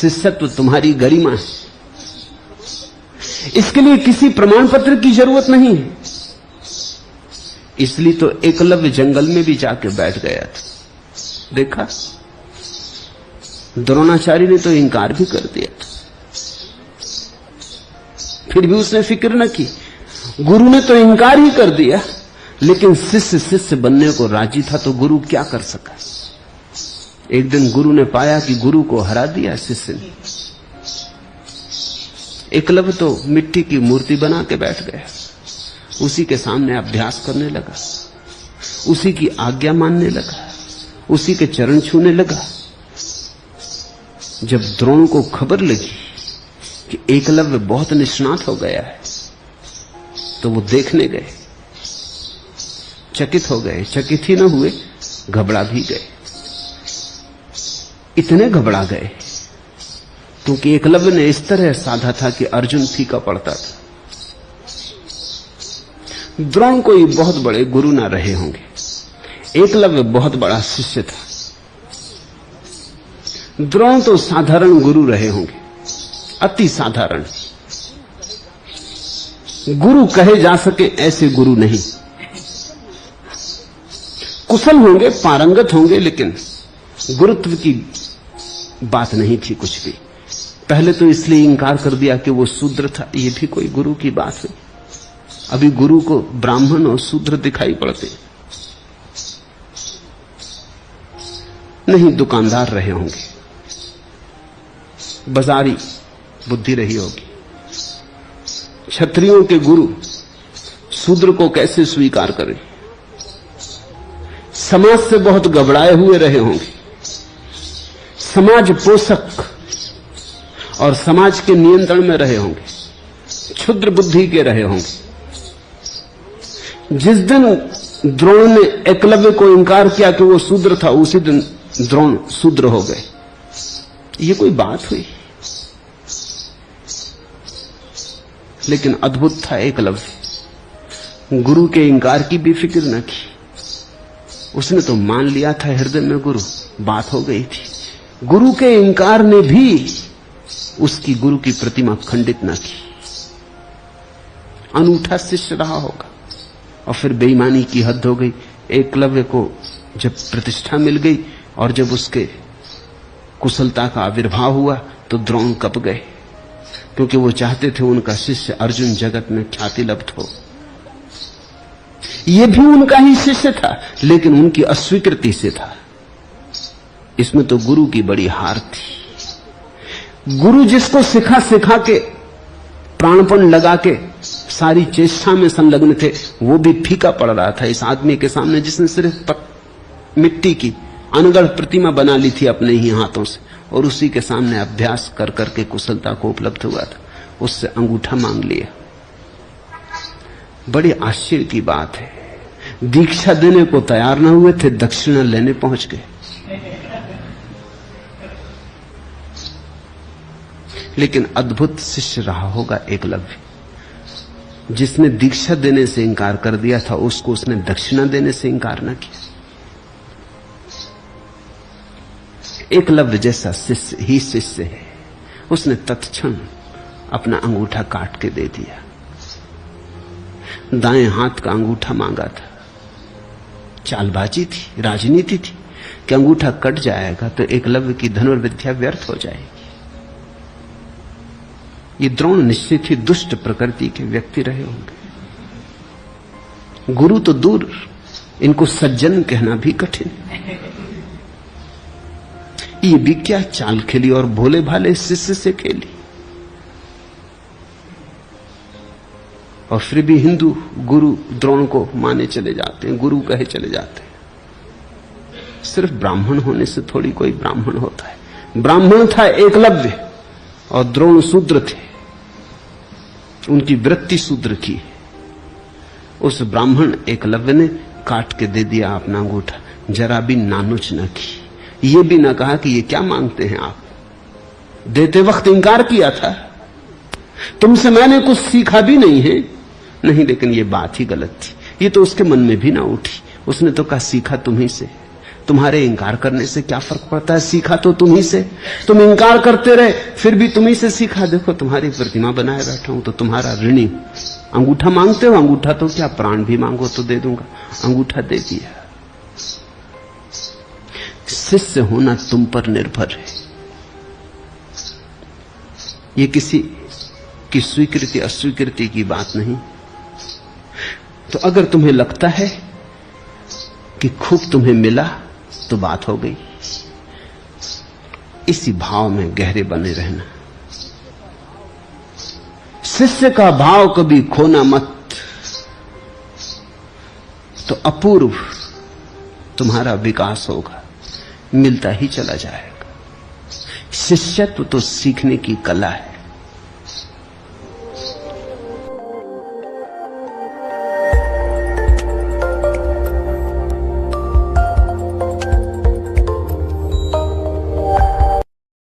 शिष्यत्व तुम्हारी गरिमा है। इसके लिए किसी प्रमाण पत्र की जरूरत नहीं है। इसलिए तो एकलव्य जंगल में भी जाके बैठ गया था। देखा, द्रोणाचार्य ने तो इंकार भी कर दिया था, फिर भी उसने फिक्र न की। गुरु ने तो इंकार ही कर दिया, लेकिन शिष्य शिष्य बनने को राजी था, तो गुरु क्या कर सका। एक दिन गुरु ने पाया कि गुरु को हरा दिया शिष्य ने। एकलव्य तो मिट्टी की मूर्ति बना के बैठ गया, उसी के सामने अभ्यास करने लगा, उसी की आज्ञा मानने लगा, उसी के चरण छूने लगा। जब द्रोण को खबर लगी कि एकलव्य बहुत निष्णात हो गया है, तो वो देखने गए, चकित हो गए। चकित ही न हुए, घबरा भी गए। इतने घबरा गए क्योंकि एकलव्य ने इस तरह साधा था कि अर्जुन फीका पड़ता था। द्रोण कोई बहुत बड़े गुरु ना रहे होंगे, एकलव्य बहुत बड़ा शिष्य था। द्रोण तो साधारण गुरु रहे होंगे, अति साधारण। गुरु कहे जा सके ऐसे गुरु नहीं। कुशल होंगे, पारंगत होंगे, लेकिन गुरुत्व की बात नहीं थी कुछ भी। पहले तो इसलिए इंकार कर दिया कि वो शूद्र था, ये भी कोई गुरु की बात है। अभी गुरु को ब्राह्मण और शूद्र दिखाई पड़ते नहीं। दुकानदार रहे होंगे, बाजारी बुद्धि रही होगी। क्षत्रियों के गुरु शूद्र को कैसे स्वीकार करें। समाज से बहुत घबराए हुए रहे होंगे, समाज पोषक और समाज के नियंत्रण में रहे होंगे, क्षुद्र बुद्धि के रहे होंगे। जिस दिन द्रोण ने एकलव्य को इंकार किया कि वो शूद्र था, उसी दिन द्रोण शूद्र हो गए। ये कोई बात हुई? लेकिन अद्भुत था एकलव्य, गुरु के इंकार की भी फिक्र न की। उसने तो मान लिया था हृदय में गुरु, बात हो गई थी। गुरु के इंकार ने भी उसकी गुरु की प्रतिमा खंडित न की। अनूठा शिष्य रहा होगा। और फिर बेईमानी की हद हो गई। एकलव्य को जब प्रतिष्ठा मिल गई और जब उसके कुशलता का आविर्भाव हुआ, तो द्रोण कप गए, क्योंकि वो चाहते थे उनका शिष्य अर्जुन जगत में ख्याति लब्ध हो। ये भी उनका ही शिष्य था, लेकिन उनकी अस्वीकृति से था। इसमें तो गुरु की बड़ी हार थी। गुरु जिसको सिखा सिखा के, प्राणपण लगा के सारी चेष्टा में संलग्न थे, वो भी फीका पड़ रहा था इस आदमी के सामने जिसने सिर्फ मिट्टी की अनगढ़ प्रतिमा बना ली थी अपने ही हाथों से, और उसी के सामने अभ्यास कर करके कुशलता को उपलब्ध हुआ था। उससे अंगूठा मांग लिया। बड़ी आश्चर्य की बात है, दीक्षा देने को तैयार न हुए थे, दक्षिणा लेने पहुंच गए। लेकिन अद्भुत शिष्य रहा होगा एकलव्य। जिसने दीक्षा देने से इंकार कर दिया था, उसको उसने दक्षिणा देने से इंकार न किया। एकलव्य जैसा शिष्य ही शिष्य है। उसने तत्क्षण अपना अंगूठा काट के दे दिया। दाएं हाथ का अंगूठा मांगा था। चालबाजी थी, राजनीति थी कि अंगूठा कट जाएगा तो एकलव्य की धनुर्विद्या व्यर्थ हो जाएगी। ये द्रोण निश्चित ही दुष्ट प्रकृति के व्यक्ति रहे होंगे। गुरु तो दूर, इनको सज्जन कहना भी कठिन। ये भी क्या चाल खेली और भोले भाले शिष्य से खेली। और फिर भी हिंदू गुरु द्रोण को माने चले जाते हैं, गुरु कहे चले जाते हैं। सिर्फ ब्राह्मण होने से थोड़ी कोई ब्राह्मण होता है। ब्राह्मण था एकलव्य और द्रोण शूद्र थे, उनकी वृत्ति शूद्र की। उस ब्राह्मण एकलव्य ने काट के दे दिया अपना अंगूठा, जरा भी नानुच न की, ये भी ना कहा कि ये क्या मांगते हैं आप। देते वक्त इंकार किया था, तुमसे मैंने कुछ सीखा भी नहीं है। नहीं, लेकिन ये बात ही गलत थी। ये तो उसके मन में भी ना उठी। उसने तो कहा सीखा तुम्ही से, तुम्हारे इंकार करने से क्या फर्क पड़ता है, सीखा तो तुम्ही से। तुम इंकार करते रहे, फिर भी तुम्ही से सीखा। देखो तुम्हारी प्रतिमा बनाए बैठा हूं तो तुम्हारा ऋणी। अंगूठा मांगते हो, अंगूठा तो क्या, प्राण भी मांगो तो दे दूंगा। अंगूठा दे दिया। शिष्य होना तुम पर निर्भर है। ये किसी की स्वीकृति अस्वीकृति की बात नहीं। तो अगर तुम्हें लगता है कि खूब तुम्हें मिला तो बात हो गई। इसी भाव में गहरे बने रहना। शिष्य का भाव कभी खोना मत, तो अपूर्व तुम्हारा विकास होगा, मिलता ही चला जाएगा। शिष्यत्व तो सीखने की कला है।